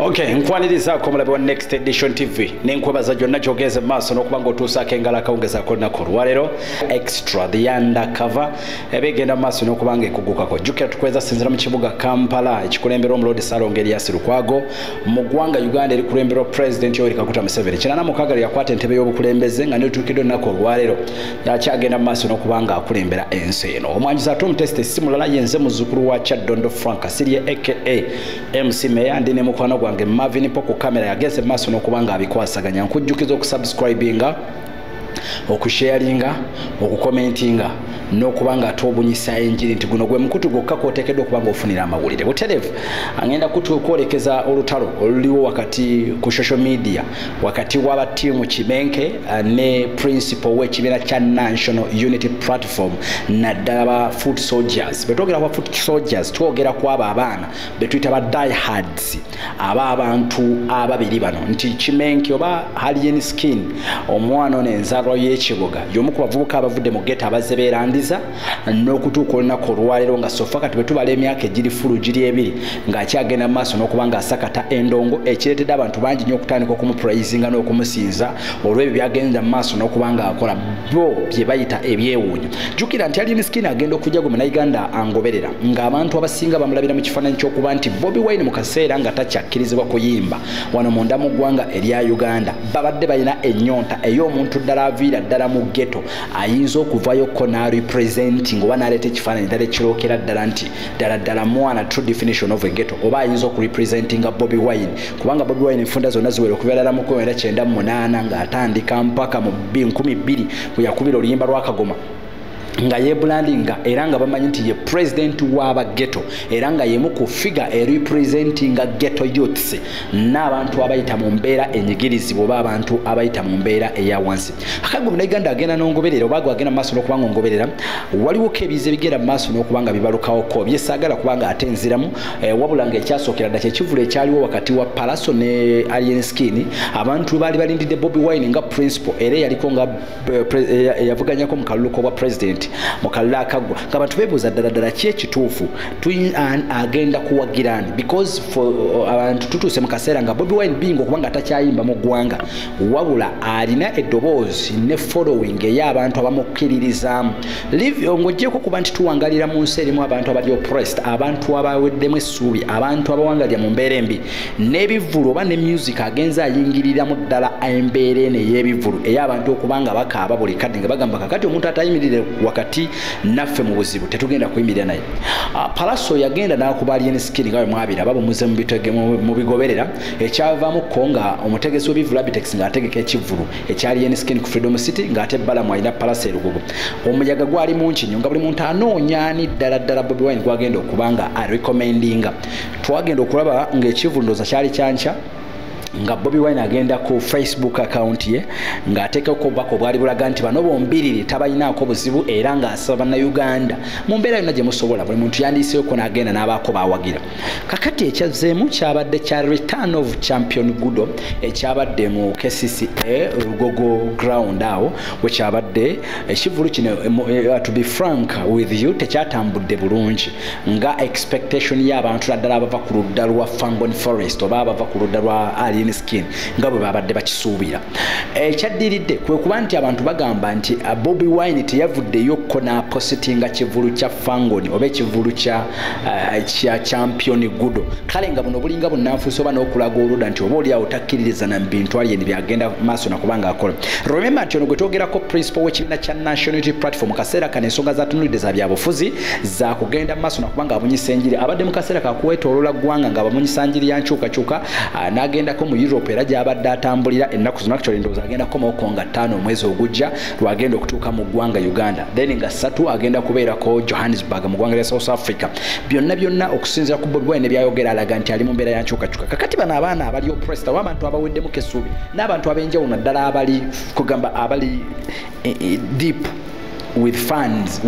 Okay, nkwaniriza ko mulabe wa Next Edition TV. Nenkwebaza jonna jogeze maso nokubanga otusaka engala kaongeza ko nako lwalero extra the undercover ebegenda maso nokubanga ekugukako. Jukira tukweza sinzira mu kibuga Kampala ekikulembera omulodi Salongeri Yasirukwago mu gwanga Uganda eri kulembera President Yoweri Kaguta Museveni. Kinana mukagali yakwata entebe y'obukulembeze nga netukidde nako lwalero yakyagenda maso nokubanga akulembera ensi eno. Omwanjiza atom test simulala yenze muzukuru wa Chaddondo Frank Asirie aka MC Meya ndine mukwano gwange Marvin Poko kamera yageze maso nokubanga abikwasaganya nkujjukiza okusubscribinga okusharinga okukomentinga nokubanga atobunyisa enjiri nti guno gwe mukutu gokka kotekedde okubanga ofunira amawulire buterevu angenda kutukwolekeza olutalo oluliwo wakati ku social media wakati w'aba tiimu Kibenke ne principal w'ekibiina kya National Unity Platform naddala ba foot soldiers betwogera kwa foot soldiers twogera ku abo abaana betuyita ba diehards aba abantu ababiri bano nti Kibenke oba Alien Skin omwana n'enzalwa y'ekibuga y'omu ku bavubuka abavudde mu ghetto abazebeerandiza n'okutuuka olunaku olwaleero nga sofa kati bwe tubala emyaka egiri fulu giri ebiri ng'akyagenda mu maaso n'okubanga asakata endongo ekireetedde abantu bangi nnyo okutandika okumuprayizinga n'okumusinza olw'ebyo byagenda mu maaso n'okubanga akola bo bye bayita ebyewuunyo. Jjukira nti Alien Skin agenda okujja gwe Munnayuganda angoberera ng'abantu abasinga bamulabira mu kifaananyi ky'okuba nti Bobi Wine mu kaseera nga takyakkirizibwa kuyimba wano munda mu ggwanga erya Uganda babadde balina ennyonta ey'omuntu ddala aviira ddala mu ghetto ayinza okuvayo ko na representing oba naleeta ekifaananyi ddala ekirokera ddala nti ddala mwana true definition of a ghetto oba ayinza okurepresentinga Bobi Wine kubanga Bobi Wine enfunda zonna ziwera okubeera mu 1998 ng'atandika mpaka mu 2020 bwe yakubira oluyimba lwa Kagoma nga yebrandinga era nga bamanyi nti ye president w'aba ghetto era nga yemu ku figure representing ghetto youths n'abantu abayita mu mbeera enyigirizibwa oba abantu abayita mu mbeera eya wansi. Akagwe Munnayuganda agenda n'ongoberera oba agenda mu maaso n'okubanga ongoberera waliwo ko ebiza ebigenda mu maaso n'okubanga bibalukawoko byesaagala kubanga ate nziramu wabula nga ekyasookera ddala kyekivulo ekyaliwo wakati wa Palaso ne Alien Skin abantu baali balindidde Bobi Wine nga principal era yaliko nga yavuganyako mu kalulu k'obwa president mukalula akagwa kabantu bebuuza ddala ki ekituufu agenda kuwagirani because for abantu tutuuse mu kaseera nga Bobi Wine bingo kubanga atakyayimba mu ggwanga wabula alina eddoboozi ne following ey'abantu abamukkiririzaamu ng'oggyeko kuba nti tuwangalira mu nsi erimu abantu abali oppressed abantu abaweddemu essuubi abantu abawangalira mu mbeera embi n'ebivulu oba ne music agenza ayingiriramu ddala embeera eno ey'ebivulu ey'abantu okubanga bakaaba buli kadde nga bagamba kakati omuntu atayimirire wakati naffe mu buzibu tetugenda kuyimirira naye. Palaso yagenda n'akuba Alien Skin nga bwe mwabira babumuze mu bigoberera ekyavaamu ko nga omutegesi w'ebivulu Abitex ng'ategeka ekivulu ekya Alien Skin ku Freedom City ng'ate Balamu alina Palaso erugugu omuyaga gwali mungi nnyo nga buli muntu anoonyaani ddala Bobi Wine gwagenda okubanga arecommendinga twagenda okulaba ng'ekivulu ndooza kyali kyanca nga Bobi Wine agenda ku Facebook account ye ng'ateekako obubaka obwali bulaga nti bano bombiriri tabayinaako buzibu era ng'asaba Bannayuganda mu mbeera yonna gye musobola buli muntu yandiiseeko n'agenda n'abaako baawagira. Kakati ekyazzeemu kyabadde kya return of champion Gudo ekyabadde mu KCCA Lugogo ground awo wekyabadde ekivulu kino to be frank with you tekyatambudde bulungi nga expectation y'abantu naddala abava ku ludda lwa Fangon Forest oba abava ku ludda lwa Alien Skin nga bwe babadde bakisuubira. Ekyaddiridde kwe kuba nti abantu bagamba nti Bobi Wine teyavuddeyo ko n'apositinga kivulu kya Fangon oba ekivulu kya champion Gudo kale nga buno bulinga bunnanfuusi oba n'okulaga oludda nti oba oliawo takkiririza na bintu Alien byagenda maaso nakubanga akola. Remember nti ono gwe twogerako principal w'ekibiina kya National Unity Platform kaseera kano ensonga zatunulidde za byabufuzi za kugenda maaso nakubanga abunyisa enjiri abadde mu kaseera kakuwetoolola ggwanga nga abamunyisa njiri ya nkyukakyuka n'agendako mu Europe era gyabadde atambulira ennaku zino actually ndowooza agenda kukomaako nga 5 omwezi ogujja lwagenda okutuuka mu ggwanga Uganda then nga 3 agenda kubeerako Johannesburg mu ggwanga lya South Africa byonna okusinziira ku Bobi Wine byayogera alaga nti ali mu mbeera ya nkyukakyuka. Kakati bano abaana abali oppressed oba abantu abaweddemu essuubi n'abantu ab'enjawulo naddala abali kugamba abali deep with funds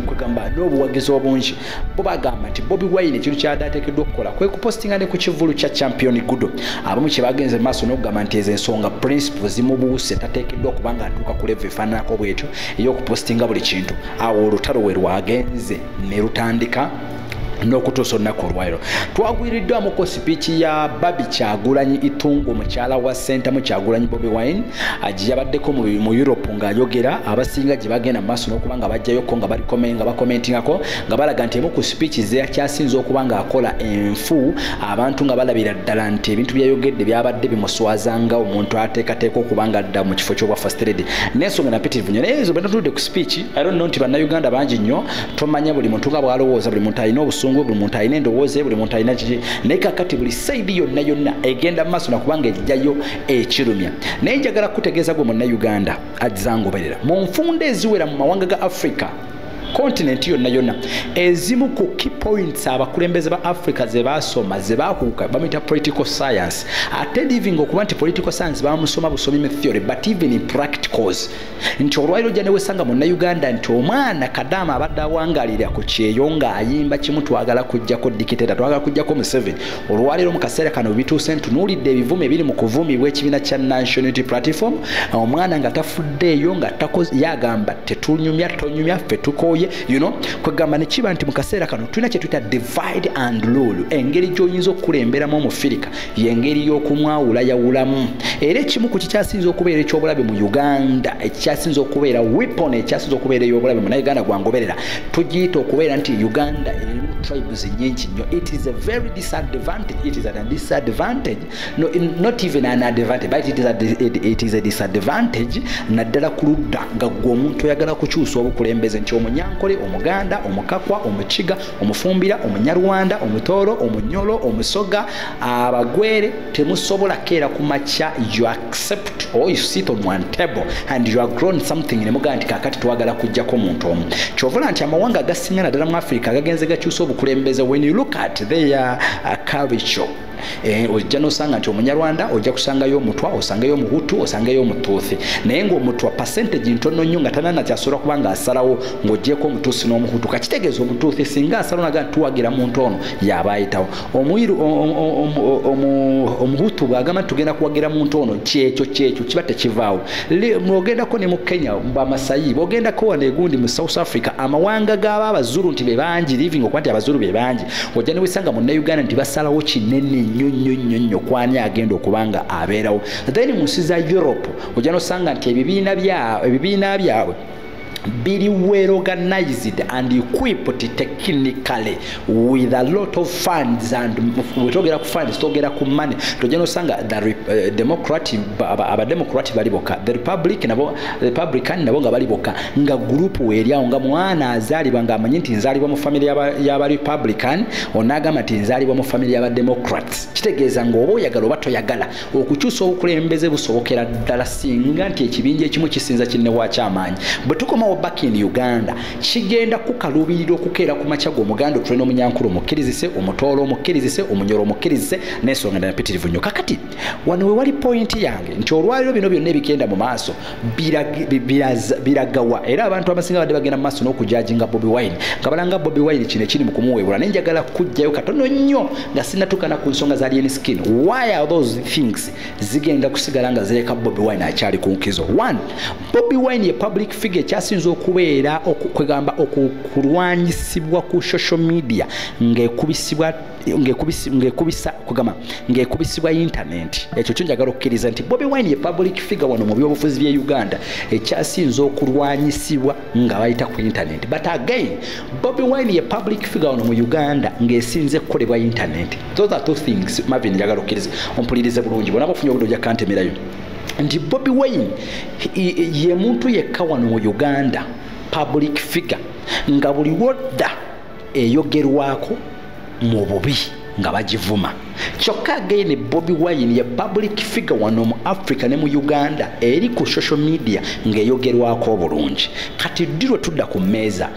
kugamba n'obuwagizi obungi bo bagamba nti Bobi Wine ekintu kyadateekeddwa okukola kwe kupostinga ne ku kivulu kya champion Gudo abamu kye bagenze maaso n'okugamba nti ezo ensonga principles zimubuuse tateekeddwa okubanga atuuka ku level efaananako bwetyo ey'okupostinga buli kintu awo olutalo we lwagenze ne lutandika n'okutuusa olunaku olwaliro. Twagwiriddwamuko sipiiki ya Babi Kyagulanyi Itungo, mukyala wa Ssentamu Kyagulanyi Bobi Wine agiyabaddeko mu Europe ng'ayogera, abasinga gye bagenda mu maaso n'okuba nga bajjayoko nga bakomentingako nga balaga nti emu ku sipiiki ze yakyasinza okuba ng'akola enfu, abantu nga balabira ddala nti ebintu byayogedde byabadde bimuswaza nga omuntu ateekateeka okuba nga adda mu kifo ky'obwa first lady. N'ensonga napitirivu nnyo naye ezo bwe natudde ku sipiiki, I don't know nti bannayuganda bangi nnyo, tomanya buli muntu nga bw'alowooza, buli muntu alina obusungu, buli muntu alina endowooza, buli muntu alina kiki, naye kakati buli sayidi yonna egenda mu maaso nakubanga ejjayo ekirumya. Naye njagala kutegeeza gwe munnayuganda azangoberera mu nfunda eziwera mu mawanga ga Africa, continent yonna ezimu ku key points abakulembeze ba Africa ze basoma ze bakuuka bamita political science, ate living okuba nti political science bamusoma busomi mu theory but even in practicals, nti olwaliro jja newesanga munnayuganda nti omwana Kadaama abadde awangalira ku kyeyo ng'ayimba kimu twagala kujjako dictator, twagala kujjako Museveni. Olwaliro mu kaseera kano bituuse ntunuulidde ebivume ebiri mu kuvuumibwa ekibiina kya National Unity Platform, omwana nga tafuddeeyo nga yagamba tetunyumya tonyumya ffe tukoye, you know, kwegamba ne kiba nti mu kaseera kano tulina kye tuyita divide and rule. Engeri gy'oyinza okukulemberamu Omufirika y'engeri y'okumwawula yawulamu. Era ekimu ku kikyasinza okubeera ekyobulabe mu Uganda, ekikyasinza okubeera weapon, ekikyasinza okubeera ey'obulabe mu Uganda gwangoberera, tugiyita okubeera nti Uganda erimu tribes nyingi nnyo. It is a very disadvantage. It is a disadvantage. No, not even an advantage, but it is a disadvantage. Naddala ku ludda nga gwe omuntu oyagala kukyusa obukulembeze nti Omunyankole, Omuganda, Omukakwa, Omukiga, Omufumbira, Omunyarwanda, Omutooro, Omunyolo, Omusoga, Abagwere temusobola keera ku makya. You accept or you sit on one table and you are grown something ne mugaa nti kakati twagala kujjako omuntu omu. Kyovula nti amawanga agasinga naddala mu Africa gagenze gakyusa obukulembeze. When you look at their culture, ojja nosanga nti Omunyarwanda ojja kusangayo Omutwa, osangayo Omuhutu, osangayo Omutuusi, naye ng'Omutwa percentage ntono nnyo nga tanana kyasobola kuba nga asalawo ng'ogyeko Omutuusi n'Omuhutu. Kakitegeeza Omutuusi singa asalawo naga tuwagira muntu ono yaba ayitawo. Omuhutu bw'agamba tugenda kuwagira muntu ono kyekyo kiba tekivaawo. Mwogendako ne mu Kenya bamasayi, bwogendako wano egundi mu South Africa, amawanga g'aba Abazulu nti be bangi, living okuba nti Abazulu be bangi, ojja ne wisanga mu Uganda nti basalawo kinene nnyo kwani agenda okubanga abeerawo. Then mu nsi za Europe ojja nosanga nti ebibiina byabwe biri well organized and equipped technically with a lot of funds, and we togera ku funds, togera ku money. Tojja nosanga the Democratic baliboka, the Republican nabo nga baliboka, nga group weeryawo nga mwana azaalibwa nga amanyi nti nzaalibwa mu family y'aba Republican, onagamba nti nzaalibwa mu family y'aba Democrats. Kitegeeza ng'oba oyagala oba toyagala okukyusa obukulembeze busobokera ddala singa nti ekibinja ekimu kisinza kinne wakyamaanyi. Bwe tukomawo back in Uganda kigenda kukaluubirira okukeera ku makya g'Omuganda otulina Omunyankulu omukkirizise, Omutoolo omukkirizise, Omunyoro omukkirizise, n'ensonga endala mpitirivu nnyo. Kakati wano we wali point yange nti olwaliro bino byonna ebigenda mu maaso biragawa, era abantu abasinga badde bagenda mu maaso n'okujajinga Bobi Wine nga balanga Bobi Wine kino ekiri mu kumuweebula. Naye njagala kujjayo katono nnyo nga sinnatukana ku nsonga za alien skin. Why are those things zigenda kusigala nga zireka Bobi Wine akyali ku nkizo? One, Bobi Wine ye public figure kyasinza okubeera okwegamba okulwanyisibwa ku social media ng'ekubisibwa internet. Ekyo kyo njagala okukkiriza nti Bobi Wine ye public figure wano mu byobufuzi bya Uganda ekyasinza okulwanyisibwa nga bayita ku internet. But again, Bobi Wine ye public figure wano mu Uganda ng'esinze kukolebwa internet. Those are two things Marvin njagala okukkiriza ompulirize bulungi bonna bafunye obudde ojja kantemerayo nti Bobi Wine ye muntu yekka wano mu Uganda public figure nga buli wodda eyogerwako mu bubi nga bagivuma. Kyokka again Bobi Wine ye public figure wano mu Africa ne mu Uganda eri ku social media ng'eyogerwako obulungi. Kati ddirwe tudda ku mmeeza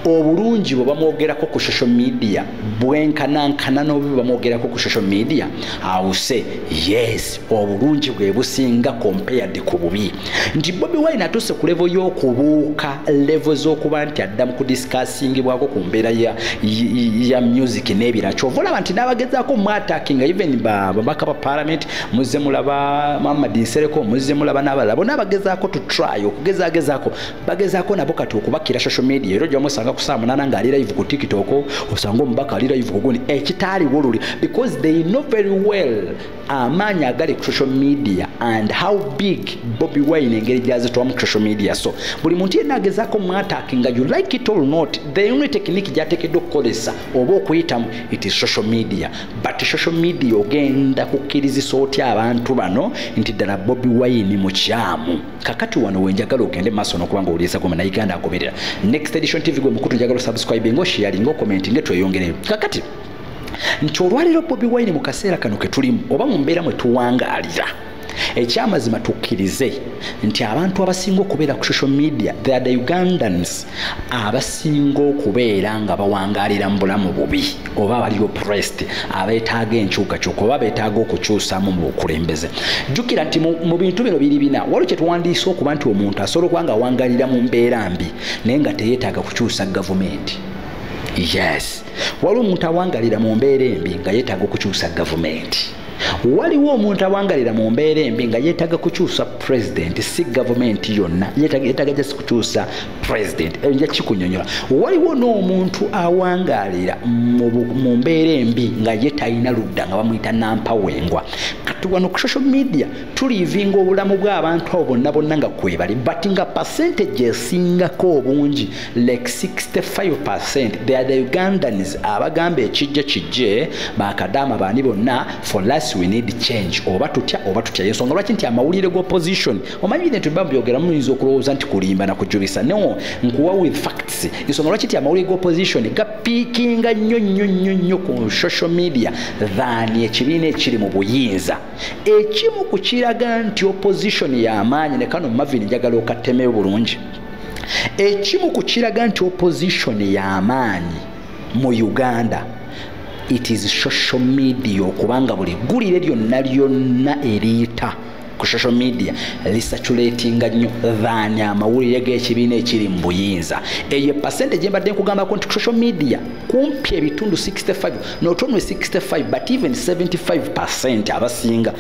obulungi bwe bamwogerako ku social media bwenkanankana n'obubi bamwogerako ku social media, awuse yes obulungi bwe businga compared ku bubi. Nti Bobi Wine atuuse ku level y'okubuuka, level z'okuba nti adda mu kudiscussingibwako ku mbeera ya music n'ebira. Kyova olaba nti n'abagezaako mwatakinga even babaka ba parliament, muzze mulaba Muhammad Nsereko, muzze mulaba n'abalala bonna bagezaako to try okugezaako bagezaako nabo kati okubakira social media. Era gy'omusanga ku saa 8 nga ali live ku TikTok osanga omubaka ali live ku gundi ekitaali woluli because they know very well amaanyi agali ku social media and how big Bobi Wine engeri gyazitwamu ku social media. So buli muntu yenna agezaako mwataakinga you like it or not, the only technique gyateekeddwa okukozesa oba okuyitamu it is social media. But social media ogenda kukkirizisa otya abantu bano nti ddala Bobi Wine mukyamu. Kakati wano wenjagala ogende maaso n'okuba ng'oliisa gwe Uganda agoberera. Next Edition TV gwe mukutu njagala subscribe ngo share ngo comment nge tweyongereyo. Kakati nti olwaliro Bobi Wine mu kaseera kano ke tulimu oba mu mbeera mwe tuwangaalira ekyamazima tukkirize nti abantu abasinga okubeera ku social media they are the Ugandans abasinga okubeera nga bawangaalira mu bulamu bubi oba bali oppressed abeetaaga enkyukakyuka oba beetaaga okukyusaamu mu bukulembeze. Jjukira nti mu bintu bino biri bina waliwo kye tuwandiisa okuba nti omuntu asobola okuba nga awangaalira mu mbeera mbi naye nga teyeetaaga kukyusa gavumenti. Yes, waliwo omuntu awangalira mu mbeera embi nga yeetaaga okukyusa gavumenti. Waliwo omuntu awangalira mu mbeera embi nga yeetaaga kukyusa president, si gavumenti yonna, yeetaaga just kukyusa president. Nja kikunyonyola. Waliwo n'omuntu awangalira mu mbeera embi nga ye talina ludda nga bamuyita nampawengwa. Kati wano ku social media tulivinga obulamu bw'abantu abo bonna nga kwebali, but nga percentage esingako obungi like 65% they are the Ugandans abagamba ekijja kijje bakadaama baani bonna for last we need change oba tutya yensonga lwaki nti amawulire g'opposition omanyi bino tubabyogeramu muyinza okulowooza nti kulimba na kujulisa no nkuwa with facts ensonga lwaki nti amawulire g'opposition gapiikinga nnyo ku social media than ekibiina ekiri mu buyinza. Ekimu ku kiraga nti opposition y'amaanyi ne kano Marvin njagala okatemeyo bulungi. Ekimu ku kiraga nti opposition y'amaanyi mu Uganda it is social media okubanga buli gulire lyonna eriyita ku social media lisaturatinga nnyo than amawulire g'ekibiina ekiri mu buyinza. Eyo percentage mbadde nkugambako nti social media kumpi ebitundu 65 not only 65 but even 75% abasinga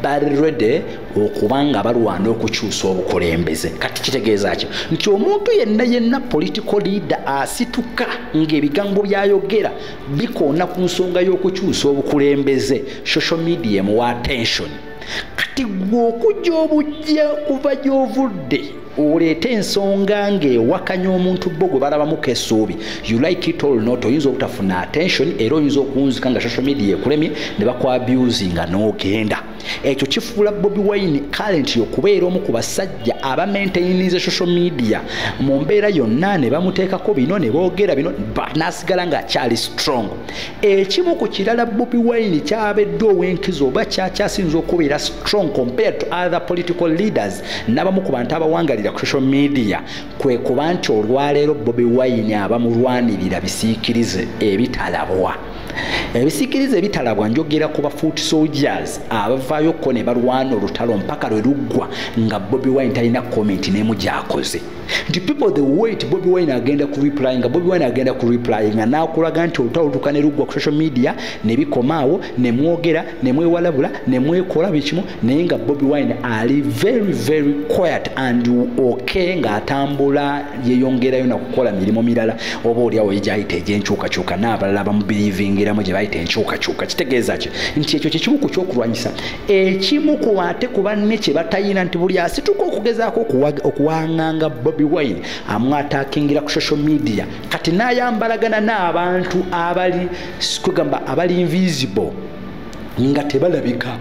bali ready okubanga balwana okukyusa obukulembeze. Kati kitegeeza ki nti omuntu yenna political leader asituka ng'ebigambo byayogera bikoona ku nsonga y'okukyusa obukulembeze social media emuwa attention. Kati gw'okujja obujja kuva gy'ovudde oleeta ensonga ng'ewakanya omuntu bo gwe balabamuko essuubi you like it or not oyinza obutafuna attention era oyinza okunzika nga social media ekulemye ne bakwabusinga n'ogenda. Ekyo kifuula Bobi Wine currently okubeera omu ku basajja abamaintainize social media mu mbeera yonna ne bamuteekako bino ne boogera bino n'asigala ng'akyali strong. Ekimu ku kirala Bobi Wine kyabedde ow'enkizo oba kyakyasinza okubeera strong compared to other political leaders n'abamu ku bantu abawangalira ku social media kwe kuba nti olwaleero Bobi Wine abamulwanirira bisiikirize ebitalabwa. Ebisiikirize ebitalabwa njogera ku ba foot soldiers abavaayo ko ne balwana olutalo mpaka lwe luggwa nga Bobi Wine talina comment n'emu gy'akoze. The people the wait Bobi Wine agenda ku reply nga Bobi Wine agenda ku reply nga n'akulaga nti olutalo lutuuka ne luggwa ku social media ne bikomaawo ne mwogera ne mwewalabula ne mwekola bikimu naye nga Bobi Wine ali very quiet and okay ng'atambula yeyongerayo na kukola mirimu mirala oba oliawo egyayita egy'enkyukakyuka n'abalala bamubiriivingiramu gye bayita enkyukakyuka. Kitegeeza ki nti ekyo kyekimu ku kyokulwanyisa ekimu ku ate ku banne kye batayina nti buli asituka okugezaako okuwaŋŋanga Bobi Wine amwataakingira ku social media kati n'ayambalagana n'abantu abali invisible nga tebalabika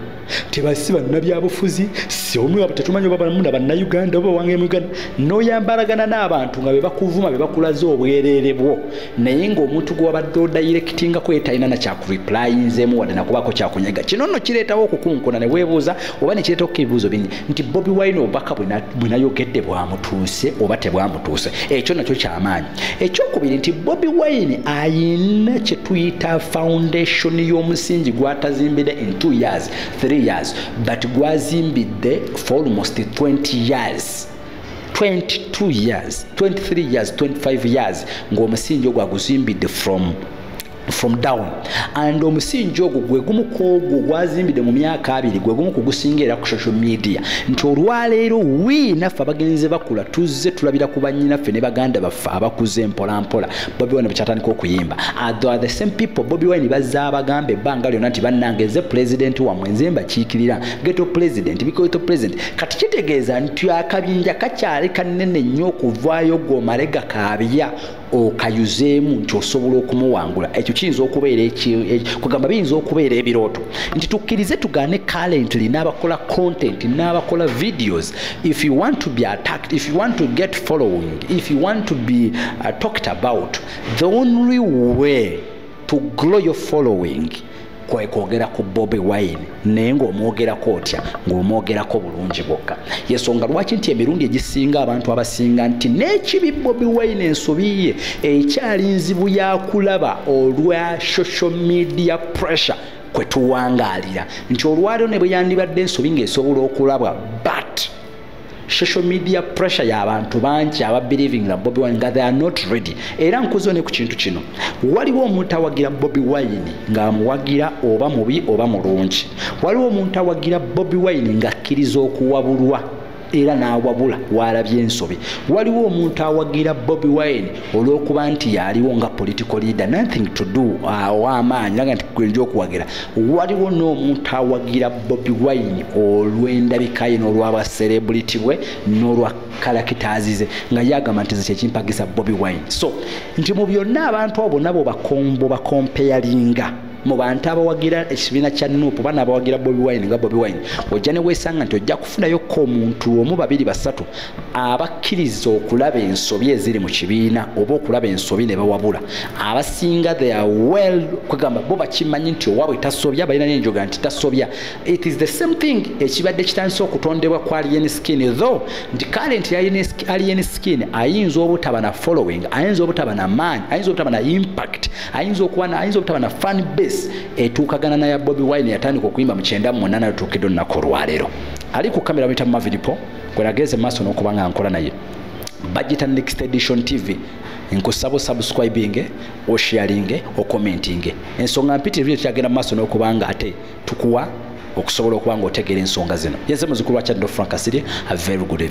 tebasiba nabyabufuzi si omwe abo tetumanyi oba balamu bannayuganda oba wange mu Uganda n'oyambalagana n'abantu nga be bakuvuma be bakulaze obwereere bwo naye ng'omuntu gwe wabadde odirectingako yetalina na kyakureplyinzeemu wadde nakubaako kyakunyega. Kino nno kireetawo okukunkuna ne weebuuza oba ne kireetawo ebibuuzo bingi nti Bobi Wine obubaka bwe nayogedde bwamutuuse oba tebwamutuuse. Ekyo nakyo kyamaanyi. Ekyokubiri nti Bobi Wine ayina kye tuyita foundation y'omusingi gw'atazimbidde in 2 years 3 years but gwazimbidde for almost 20 years 22 years 23 years 25 years ng'omusingi ogwaguzimbidde from from down and omusingi ogwo gwe gumu kogwo gwazimbide mu myaka 2 gwe gumu kugusingira ku social media nti olwaleero naffe abagenzi bakula tuzze tulabira ku bannyinaffe ne baganda baffe abakuze mpolampola Bobi Wine bw'atandika okuyimba are the same people Bobi Wine bazza abagambe ebbanga lyonna nti bannange nze president wammwe nze mbakiikirira geto president bikoto president kati kitegeeza nti akabinja kakyali kanene nnyo okuvaayo gomale gakaabya okayuzeemu nti osobola okumuwangula ekyo kiyinza okubeera kugamba biyinza okubeera ebirooto nti tukkirize tugaane currently n'abakola content n'abakola videos if you want to be attacked if you want to get following if you want to be talked about the only way to grow your following kwekogera ku Bobi Wine naye ng'omwogerako otya ng'omwogerako bulungi bwokka yensonga lwaki nti emirundi egisinga abantu abasinga nti n'ekibi Bobi Wine ensobi ye ekyali nzibu ya kulaba olwa social media pressure kwe tuwangaalira nti olwaliro ne bwe yandibadde ensobi ng'esobola okulabwa but social media pressure y'abantu bangi aba believing na Bobi Wine nga they are not ready era nkuzone ku kintu kino waliwo omuntu awagira Bobi Wine nga amuwagira oba mubi oba mulungi waliwo omuntu awagira Bobi Wine nga akkiriza okuwabulwa era n'awabula walabye ensobi waliwo omuntu awagira Bobi Wine olw'okuba nti yaliwo nga political leader nothing to do w'amaanyi nga nti kwenja okuwagira waliwo n'omuntu awagira Bobi Wine olw'endabika ye n'olw'aba celebrity bwe n'olwa characters ze nga yagamba nti kyekimpagisa Bobi Wine so nti mu byonna abantu abo nabo bakompeyalinga mu bantu abawagira ekibiina kya Nuupu bana abawagira Bobi Wine nga Bobi Wine ojja ne weesanga nti ojja kufunayo ko omuntu omu babiri basatu abakkiriza okulaba ensobi eziri mu kibiina oba okulaba ensobi ne bawabula abasinga they are well kugamba bo bakimanyi nti owaabwe tasobya balina n'enjoga nti tasobya it is the same thing ekibadde kitandise okutondebwa kwa Alien Skin though nti current Alien Skin ayinza obutaba na following ayinza obutaba na maanyi ayinza obutaba na impact ayinza obutaba na fan base etuukagana na ya Bobi Wine yatandika okuyimba mu 98 atuukidde olunaku olwaleero ali ku kamera bita Maviripo kwerageze maaso n'okuba nga nkola naye Budget Next Edition TV nkusaba subscribing o sharing o commenting ensonga mpitirivu kyagenda maaso n'okuba nga ate tukuwa okusobola okuba nga otegeera ensonga zino yenze muzukulu wa Chad Frank Asiri a very good evening.